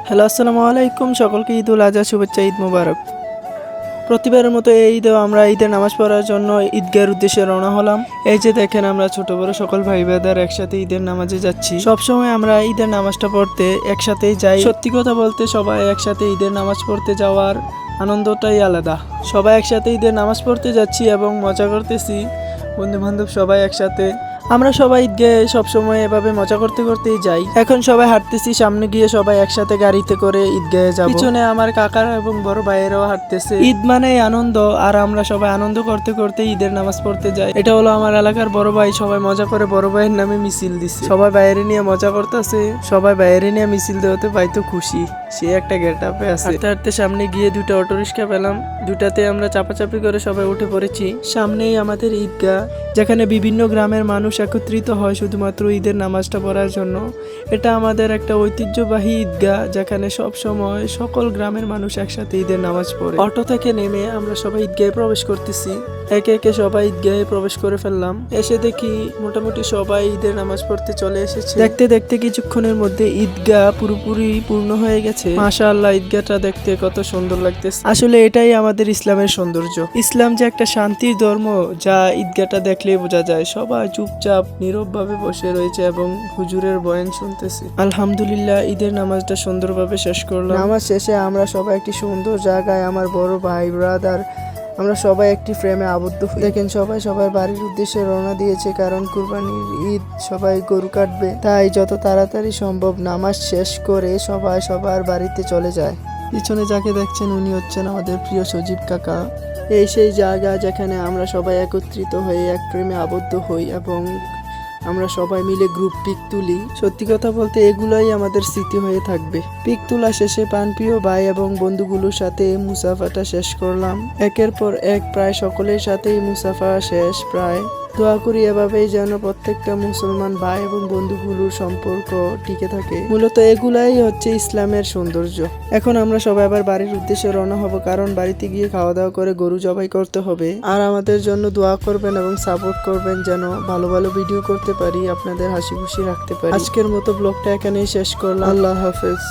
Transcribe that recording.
Hello, আসসালামু আলাইকুম। সকলকে ঈদ উল আজহা শুভেচ্ছা, ঈদ মুবারক। প্রতিবারের মতো এই ঈদেও আমরা ঈদের নামাজ পড়ার জন্য ঈদগাহের উদ্দেশ্যে রওনা হলাম। এই যে দেখেন, আমরা ছোট বড় সকল ভাই ব্রাদার একসাথে ঈদের নামাজে যাচ্ছি। সবসময় আমরা ঈদের নামাজটা পড়তে একসাথেই যাই। সত্যি কথা বলতে, সবাই একসাথে ঈদের নামাজ পড়তে যাওয়ার আনন্দটাই আলাদা। সবাই একসাথে ঈদের নামাজ পড়তে যাচ্ছি এবং মজা করতেছি, বন্ধু বান্ধব সবাই একসাথে। আমরা সবাই ঈদগাহে সবসময় এভাবে মজা করতে করতেই যাই। এখন সবাই হাঁটতেছি, সামনে গিয়ে সবাই একসাথে গাড়িতে করে ঈদগাহে যাব। পিছনে আমার কাকারা এবং বড় ভাইয়েরাও হাঁটতেছে। ঈদ মানেই আনন্দ, আর আমরা সবাই আনন্দ করতে করতে ঈদের নামাজ পড়তে যাই। এটা হলো আমার এলাকার বড় ভাই, সবাই মজা করে বড় ভাইয়ের নামে মিছিল দিচ্ছে। সবাই বাইরে নিয়ে মজা করতেছে, সবাই বাইরে নিয়ে মিছিল দেওয়াতে ভাই তো খুশি, সে একটা গেট আপে আছে। হাঁটতে হাঁটতে সামনে গিয়ে দুটো অটোরিক্সা পেলাম, দুটাতে আমরা চাপাচাপি করে সবাই উঠে পড়েছি। সামনেই আমাদের ঈদগাহ, যেখানে বিভিন্ন গ্রামের মানুষ একত্রিত হয় শুধুমাত্র ঈদের নামাজটা পড়ার জন্য। এটা আমাদের একটা ঐতিহ্যবাহী ঈদগাহ, যেখানে সব সময় সকল গ্রামের মানুষ একসাথে ঈদের নামাজ পড়ে। অটো থেকে নেমে আমরা সবাই ঈদগাহে প্রবেশ করতেছি। একে একে সবাই ঈদগাহে প্রবেশ করে ফেললাম। এসে দেখি মোটামুটি সবাই ঈদের নামাজ পড়তে চলে এসেছে। দেখতে দেখতে কিছুক্ষণের মধ্যে ঈদগাহ পুরোপুরি পূর্ণ হয়ে গেছে। মাশাআল্লাহ, ঈদগাহটা দেখতে কত সুন্দর লাগতেছে। আসলে এটাই আমাদের ইসলামের সৌন্দর্য। ইসলাম যে একটা শান্তির ধর্ম, যা ঈদগাহটা দেখলেই বোঝা যায়। সবাই চুপচাপ নীরবভাবে বসে রয়েছে এবং হুজুরের বয়ান শুনতেছে। আলহামদুলিল্লাহ, ঈদের নামাজটা সুন্দরভাবে শেষ করলাম। নামাজ শেষে আমরা সবাই একটি সুন্দর জায়গায়, আমার বড় ভাই ব্রাদার, আমরা সবাই একটি ফ্রেমে আবদ্ধ হই। দেখেন, সবাই সবার বাড়ির উদ্দেশ্যে রওনা দিয়েছে, কারণ কুরবানির ঈদ, সবাই গরু কাটবে। তাই যত তাড়াতাড়ি সম্ভব নামাজ শেষ করে সবাই সবার বাড়িতে চলে যায়। পিছনে যাকে দেখছেন, উনি হচ্ছেন আমাদের প্রিয় সজীব কাকা। এই সেই জায়গা যেখানে আমরা সবাই একত্রিত হয়ে এক ফ্রেমে আবদ্ধ হই এবং আমরা সবাই মিলে গ্রুপ পিক তুলি। সত্যি কথা বলতে এগুলোই আমাদের স্মৃতি হয়ে থাকবে। পিক তোলা শেষে প্রাণপ্রিয় ভাই এবং বন্ধুগুলোর সাথে মুসাফাটা শেষ করলাম। একের পর এক প্রায় সকলের সাথেই মুসাফা শেষ। প্রায় দোয়া করি এভাবেই যেন প্রত্যেকটা মুসলমান ভাই এবং বন্ধুগুলোর সম্পর্ক টিকে থাকে। মূলত এগুলাই হচ্ছে ইসলামের সৌন্দর্য। এখন আমরা সবাই আবার বাড়ির উদ্দেশ্যে রওনা হব, কারণ বাড়িতে গিয়ে খাওয়া দাওয়া করে গরু জবাই করতে হবে। আর আমাদের জন্য দোয়া করবেন এবং সাপোর্ট করবেন, যেন ভালো ভালো ভিডিও করতে পারি, আপনাদের হাসি খুশি রাখতে পারি। আজকের মতো ব্লগটা এখানেই শেষ করলাম। আল্লাহ হাফেজ।